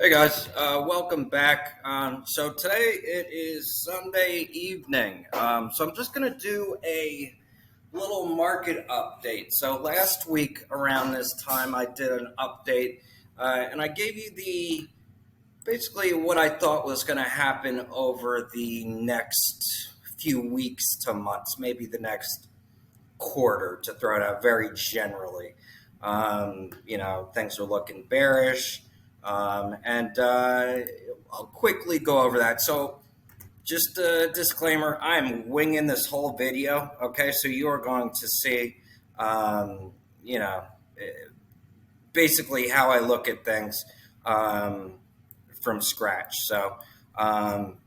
Hey guys, welcome back. So today it is Sunday evening. So I'm just going to do a little market update. So last week around this time, I did an update, and I gave you the basically what I thought was going to happen over the next few weeks to months, maybe the next quarter, to throw it out very generally. Things are looking bearish, and I'll quickly go over that. So, just a disclaimer: I'm winging this whole video. Okay, so you are going to see, um, you know, basically how I look at things um, from scratch. Um,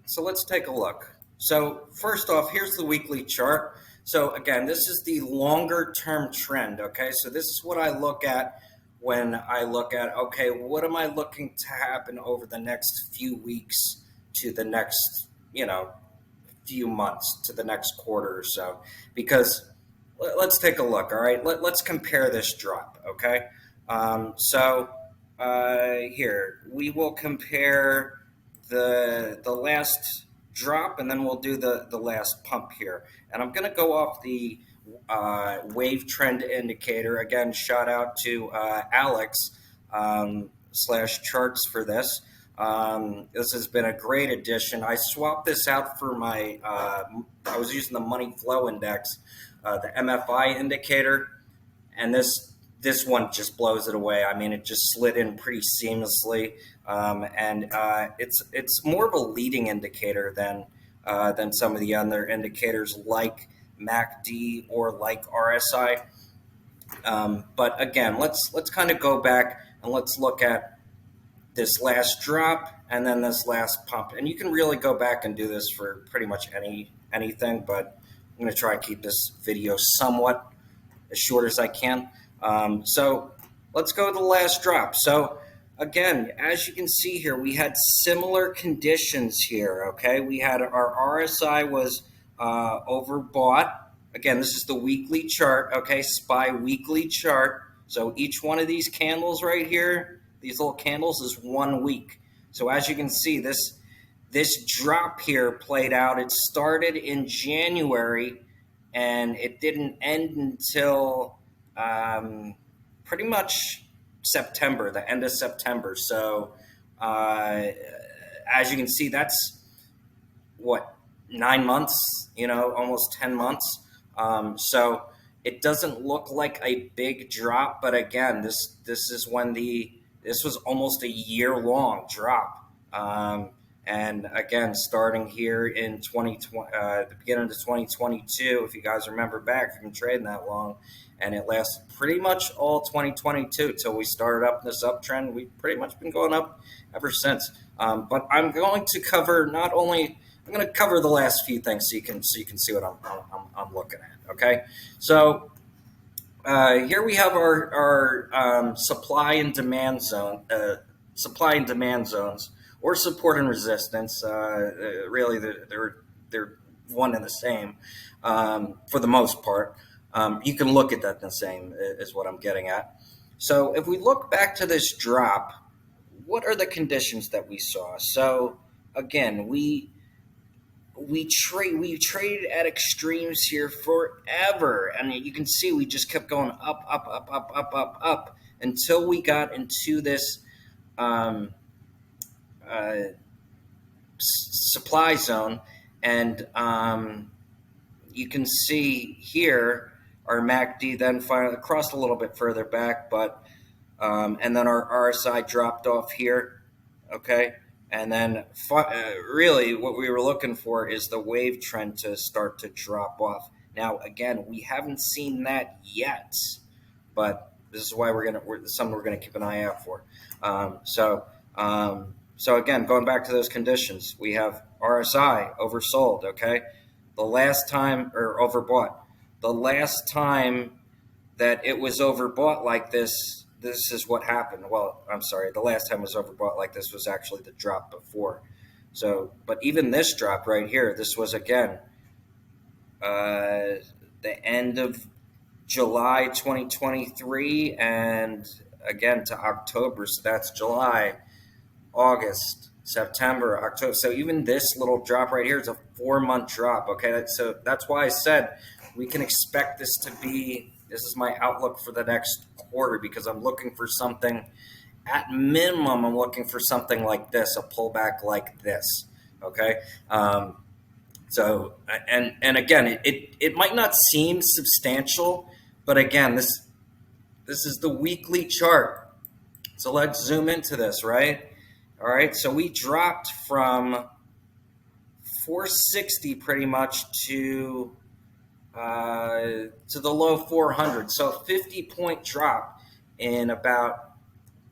so let's take a look. So first off, here's the weekly chart. So again, this is the longer term trend. Okay, so this is what I look at when I look at, okay, what am I looking to happen over the next few weeks to the next, few months to the next quarter or so? Because let's take a look. All right, let's compare this drop. Okay, here we will compare the last drop, and then we'll do the last pump here. And I'm going to go off the wave trend indicator again. Shout out to Alex slash charts for this. This has been a great addition. I swapped this out for my. I was using the money flow index, the MFI indicator, and this one just blows it away. I mean, it just slid in pretty seamlessly, and it's more of a leading indicator than some of the other indicators like MACD or like RSI. But again, let's kind of go back and let's look at this last drop and then this last pump. And you can really go back and do this for pretty much anything, but I'm going to try and keep this video somewhat as short as I can. So let's go to the last drop. So again, as you can see here, we had similar conditions here. Okay, we had our RSI was overbought. Again, this is the weekly chart. Okay, SPY weekly chart. So each one of these candles right here, these little candles, is 1 week. So as you can see, this drop here played out. It started in January, and it didn't end until pretty much September, the end of September. So as you can see, that's what, 9 months, almost 10 months. So it doesn't look like a big drop, but again, this is when this was almost a year-long drop. And again, starting here in 2020, the beginning of 2022, if you guys remember back, you've been trading that long, and it lasted pretty much all 2022 till we started up this uptrend. We've pretty much been going up ever since. But I'm going to cover I'm going to cover the last few things so you can see what I'm looking at. Okay, so here we have our supply and demand zones, or support and resistance. Really, they're one and the same for the most part. You can look at that the same, is what I'm getting at. So if we look back to this drop, what are the conditions that we saw? So again, we traded at extremes here forever, and you can see we just kept going up until we got into this supply zone, and you can see here our MACD then finally crossed a little bit further back, but and then our RSI dropped off here. Okay. And then really what we were looking for is the wave trend to start to drop off. Now, again, we haven't seen that yet, but this is why something we're going to keep an eye out for. So again, going back to those conditions, we have RSI oversold, okay? The last time, or overbought, the last time that it was overbought like this is what happened. Well, I'm sorry, the last time it was overbought like this was actually the drop before. So, but even this drop right here, this was again the end of July 2023, and again to October. So that's July, August, September, October. So even this little drop right here is a 4 month drop. Okay, so that's why I said we can expect this to be. This is my outlook for the next quarter because I'm looking for something. At minimum, I'm looking for something like this, a pullback like this. Okay. And again, it might not seem substantial, but again, this is the weekly chart. So let's zoom into this, right? All right, so we dropped from 460 pretty much to the low 400. So 50-point drop in about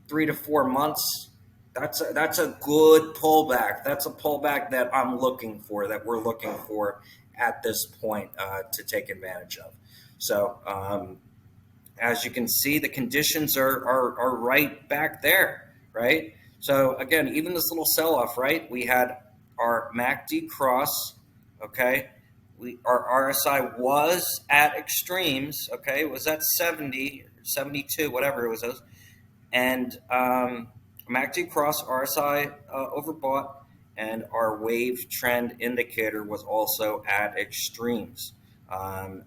3 to 4 months. That's a good pullback. That's a pullback that I'm looking for, that we're looking for at this point to take advantage of. So as you can see, the conditions are right back there, right? So again, even this little sell-off, right? We had our MACD cross, okay? Our RSI was at extremes, okay? It was at 70, 72, whatever it was. And MACD cross, RSI overbought, and our wave trend indicator was also at extremes. And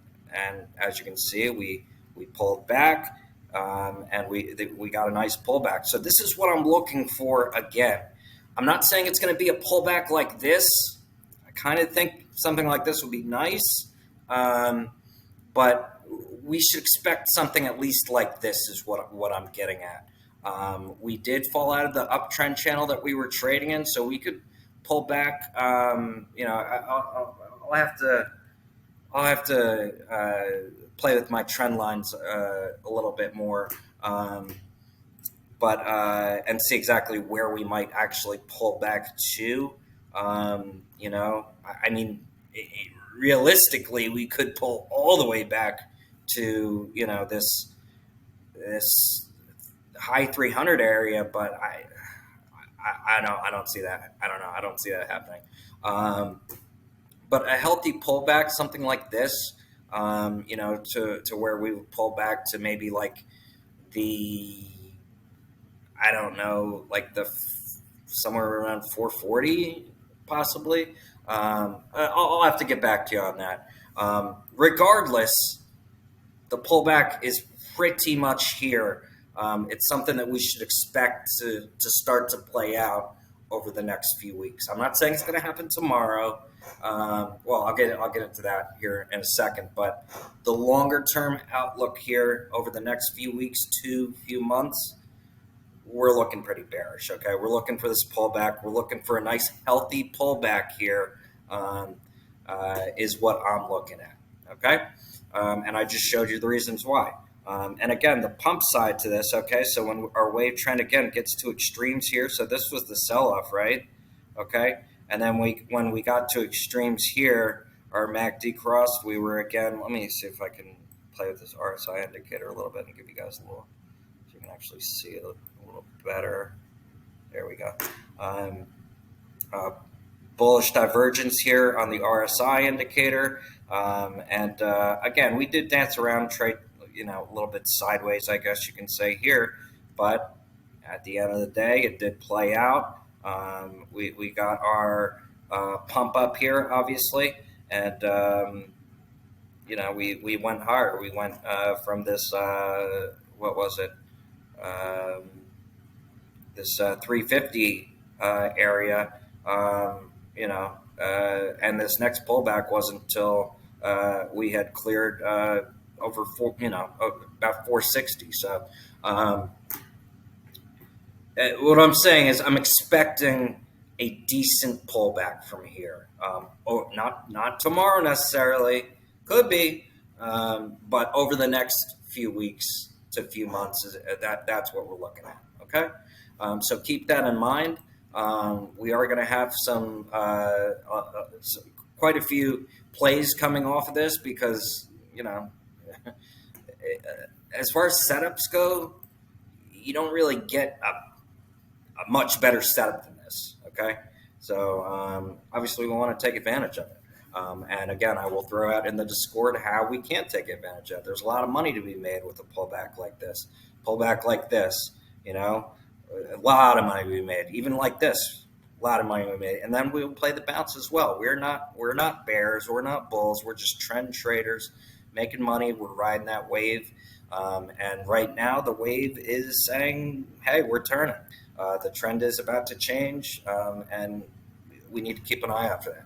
as you can see, we pulled back, and we got a nice pullback. So this is what I'm looking for again. I'm not saying it's going to be a pullback like this. I kind of think something like this would be nice, but we should expect something at least like this is what I'm getting at. We did fall out of the uptrend channel that we were trading in, so we could pull back. I'll have to play with my trend lines a little bit more, but and see exactly where we might actually pull back to. I mean, realistically, we could pull all the way back to this high 300 area, but I don't see that. I don't know. I don't see that happening. But a healthy pullback, something like this, to where we would pull back to maybe like I don't know, like somewhere around 440, possibly. I'll have to get back to you on that. Regardless, the pullback is pretty much here. It's something that we should expect to start to play out over the next few weeks. I'm not saying it's going to happen tomorrow. Well, I'll get into that here in a second. But the longer term outlook here over the next few weeks to few months, we're looking pretty bearish. Okay, we're looking for this pullback. We're looking for a nice healthy pullback here. Is what I'm looking at. Okay, and I just showed you the reasons why. And again, the pump side to this, okay, so when our wave trend, again, gets to extremes here, so this was the sell-off, right? Okay, and then when we got to extremes here, our MACD crossed, we were again, let me see if I can play with this RSI indicator a little bit and give you guys a little, so you can actually see it a little better. There we go. Bullish divergence here on the RSI indicator. And again, we did dance around, trade, a little bit sideways, I guess you can say here, but at the end of the day, it did play out. We got our pump up here, obviously, and we went higher. We went from this what was it? This 350 area, and this next pullback wasn't until we had cleared over about 460. So what I'm saying is I'm expecting a decent pullback from here. Not tomorrow necessarily, could be, but over the next few weeks to few months, that's what we're looking at. Okay, so keep that in mind. We are going to have some quite a few plays coming off of this because as far as setups go, you don't really get a much better setup than this. Okay, so obviously we want to take advantage of it. And again, I will throw out in the Discord how we can take advantage of it. There's a lot of money to be made with a pullback like this. pull back like this, a lot of money we made. Even like this, a lot of money we made. And then we'll play the bounce as well. We're not bears. We're not bulls. We're just trend traders making money. We're riding that wave. And right now, the wave is saying, hey, we're turning. The trend is about to change, and we need to keep an eye out for that.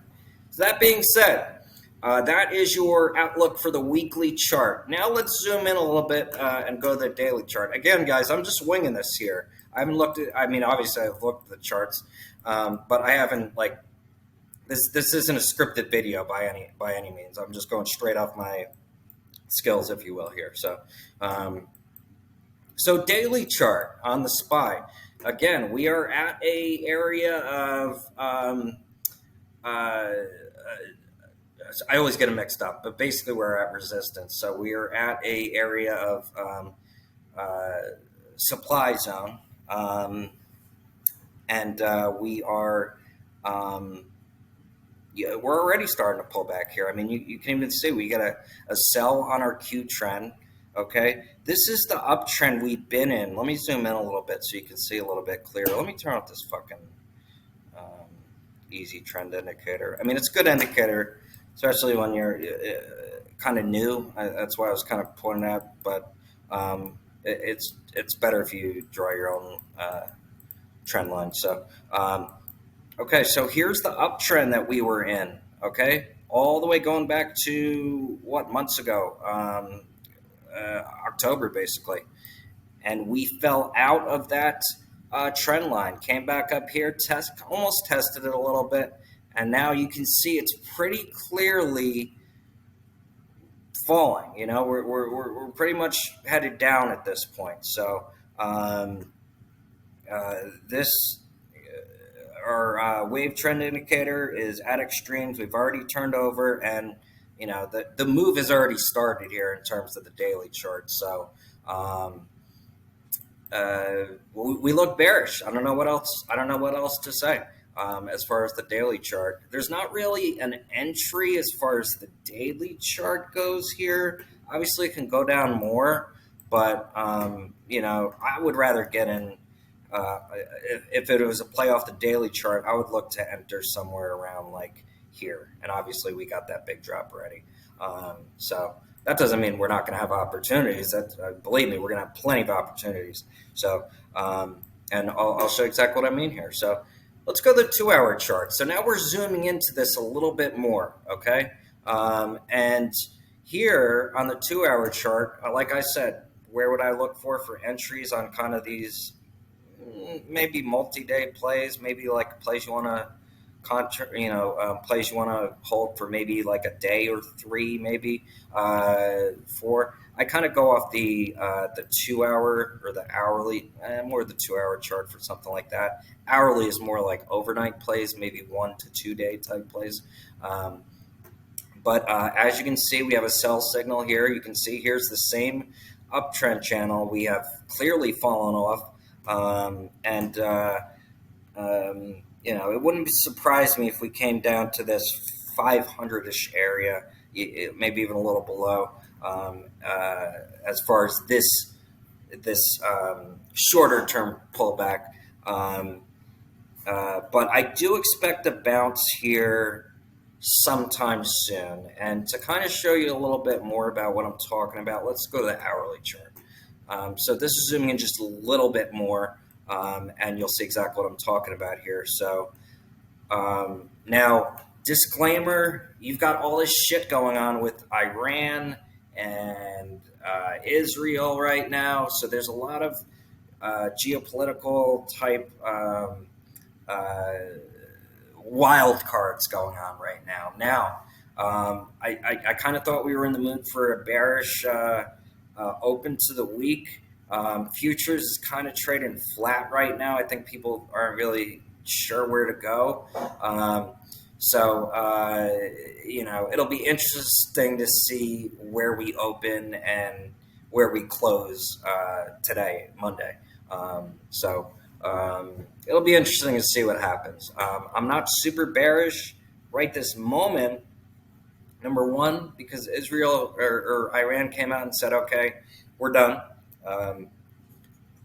So that being said, that is your outlook for the weekly chart. Now let's zoom in a little bit and go to the daily chart. Again, guys, I'm just winging this here. I haven't looked at. I mean, obviously, I've looked at the charts, but I haven't this isn't a scripted video by any means. I'm just going straight off my skills, if you will, here. So daily chart on the SPY. Again, we are at a area of. I always get them mixed up, but basically we're at resistance. So we are at a area of supply zone, and we are. Yeah, we're already starting to pull back here. I mean, you can even see we got a sell on our Q trend. Okay, this is the uptrend we've been in. Let me zoom in a little bit so you can see a little bit clearer. Let me turn off this fucking easy trend indicator. I mean, it's a good indicator, especially when you're kind of new. That's why I was kind of pointing out, but it's better if you draw your own trend line. So. Okay, so here's the uptrend that we were in, okay? All the way going back to, months ago? October, basically. And we fell out of that trend line, came back up here, almost tested it a little bit, and now you can see it's pretty clearly falling. We're pretty much headed down at this point. So this... Our wave trend indicator is at extremes. We've already turned over, and the move has already started here in terms of the daily chart. So we look bearish. I don't know what else to say as far as the daily chart. There's not really an entry as far as the daily chart goes here. Obviously, it can go down more, but I would rather get in. If it was a play off the daily chart, I would look to enter somewhere around like here. And obviously, we got that big drop already. So that doesn't mean we're not going to have opportunities. Believe me, we're going to have plenty of opportunities. So, and I'll show you exactly what I mean here. So let's go to the 2-hour chart. So now we're zooming into this a little bit more, okay? And here on the 2-hour chart, like I said, where would I look for entries on kind of these maybe multi-day plays, maybe like plays you want to plays you want to hold for maybe like a day or 3, maybe 4. I kind of go off the 2-hour or the hourly, more the 2-hour chart for something like that. Hourly is more like overnight plays, maybe 1 to 2 day type plays. But as you can see, we have a sell signal here. You can see here's the same uptrend channel. We have clearly fallen off. It wouldn't surprise me if we came down to this 500-ish area, maybe even a little below, as far as this shorter term pullback. But I do expect a bounce here sometime soon. And to kind of show you a little bit more about what I'm talking about, let's go to the hourly chart. So this is zooming in just a little bit more, and you'll see exactly what I'm talking about here. So now, disclaimer, you've got all this shit going on with Iran and Israel right now. So there's a lot of geopolitical type wild cards going on right now. Now, I kind of thought we were in the mood for a bearish open to the week. Futures is kind of trading flat right now. I think people aren't really sure where to go. It'll be interesting to see where we open and where we close today, Monday. It'll be interesting to see what happens. I'm not super bearish right this moment. Number one, because Israel or Iran came out and said, okay, we're done.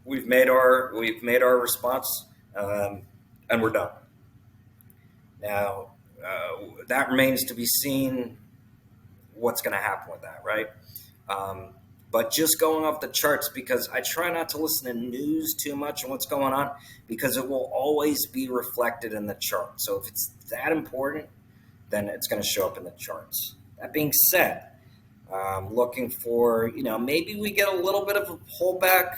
we've made our response, um, and we're done. Now, that remains to be seen what's going to happen with that, right? Um, but just going off the charts, because I try not to listen to news too much and what's going on, because it will always be reflected in the chart. So if it's that important, then it's going to show up in the charts. That being said, looking for, maybe we get a little bit of a pullback,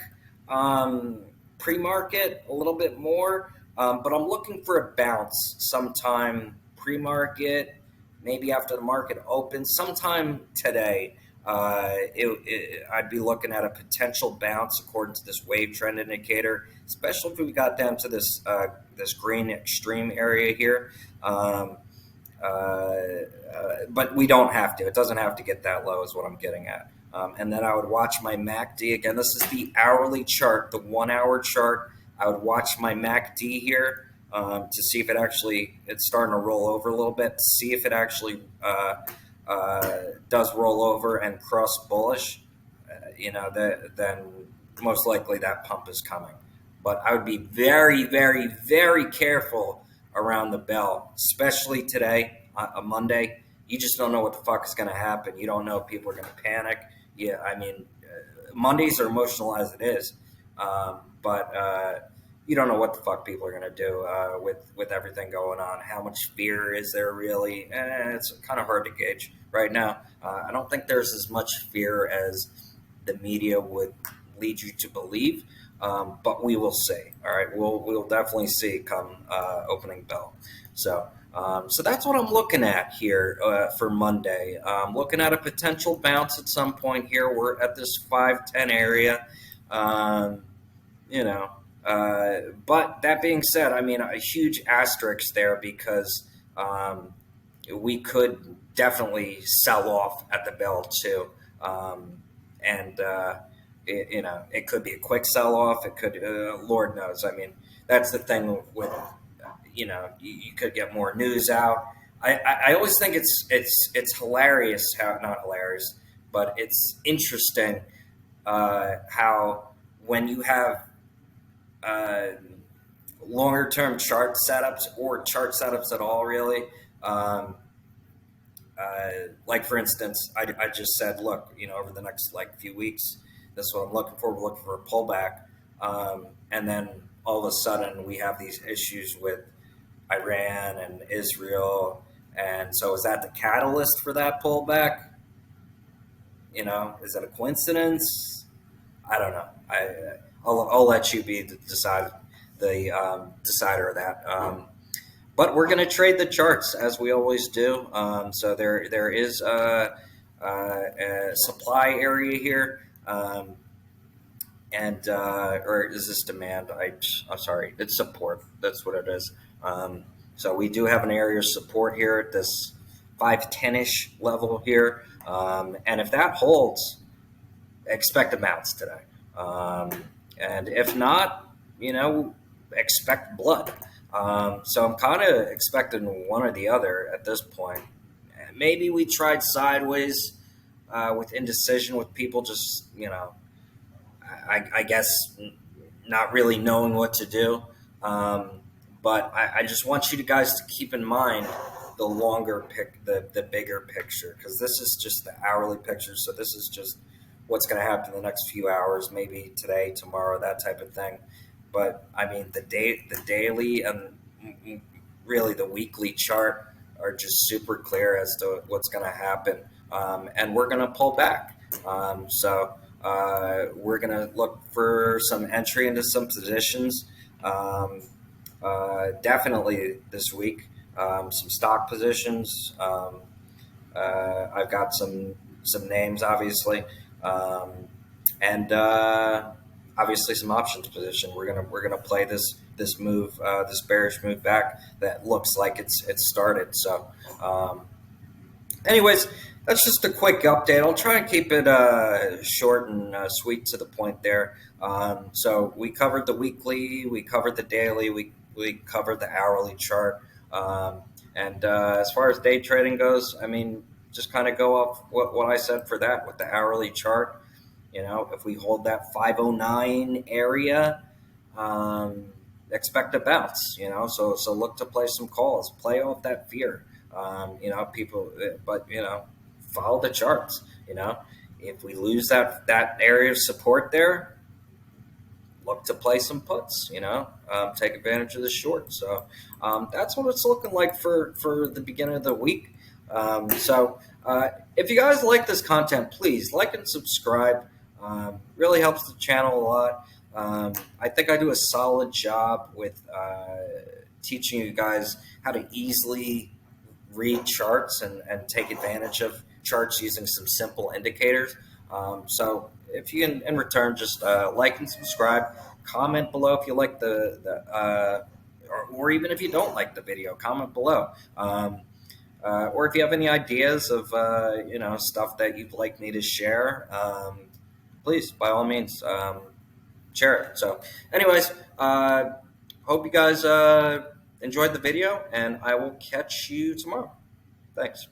um, pre-market, a little bit more, but I'm looking for a bounce sometime pre-market, maybe after the market opens, sometime today. I'd be looking at a potential bounce according to this wave trend indicator, especially if we got down to this green extreme area here. But we don't have to. It doesn't have to get that low, is what I'm getting at. And then I would watch my MACD. Again, this is the hourly chart, the 1 hour chart. I would watch my MACD here to see if it's starting to roll over a little bit, to see if it actually does roll over and cross bullish. Then most likely that pump is coming. But I would be very, very, very careful around the bell, especially today, a Monday. You just don't know what the fuck is going to happen. You don't know if people are going to panic. Yeah, I mean, Mondays are emotional as it is, but you don't know what the fuck people are going to do with everything going on. How much fear is there really? It's kind of hard to gauge right now. I don't think there's as much fear as the media would lead you to believe. But we will see. All right, we'll definitely see come opening bell. So that's what I'm looking at here for Monday. Looking at a potential bounce at some point here. We're at this 510 area. Um, you know, but that being said, I mean a huge asterisk there because we could definitely sell off at the bell too, and it could be a quick sell off. It could, Lord knows. I mean, that's the thing with, you could get more news out. I always think it's hilarious how, not hilarious, but it's interesting how when you have uh, longer term chart setups or chart setups at all, really. Um, like for instance, I just said, look, over the next like few weeks, this is what I'm looking for. We're looking for a pullback, and then all of a sudden we have these issues with Iran and Israel, and so is that the catalyst for that pullback? Is that a coincidence? I don't know. I'll let you be the decider of that. But we're going to trade the charts as we always do. So there is a supply area here, and or is this demand? I'm sorry, it's support. That's what it is. So we do have an area of support here at this 510-ish level here, and if that holds, expect a bounce today. And if not, expect blood. So I'm kind of expecting one or the other at this point. Maybe we tried sideways with indecision, with people just, I guess not really knowing what to do. But I just want you guys to keep in mind the longer the bigger picture, because this is just the hourly picture. So this is just what's going to happen in the next few hours, maybe today, tomorrow, that type of thing. But I mean, the daily and really the weekly chart are just super clear as to what's going to happen, and we're going to pull back. So we're going to look for some entry into some positions, definitely this week. Some stock positions. I've got some names, obviously, and obviously some options position. We're gonna play this move, this bearish move back that looks like it's started. So, anyways, that's just a quick update. I'll try and keep it short and sweet to the point there. So we covered the weekly, we covered the daily, we covered the hourly chart, and as far as day trading goes, I mean, just kind of go off what I said for that with the hourly chart. You know, if we hold that 509 area, um, expect a bounce. You know, so look to play some calls, play off that fear. You know, people, but you know, follow the charts. You know, if we lose that area of support there, look to play some puts, you know, take advantage of the short. So that's what it's looking like for the beginning of the week. If you guys like this content, please like and subscribe. Really helps the channel a lot. I think I do a solid job with teaching you guys how to easily read charts and take advantage of charts using some simple indicators. So if you can, in return, just like and subscribe, comment below if you like or even if you don't like the video, comment below. Or if you have any ideas of you know, stuff that you'd like me to share, please by all means share it. So, anyways, hope you guys enjoyed the video, and I will catch you tomorrow. Thanks.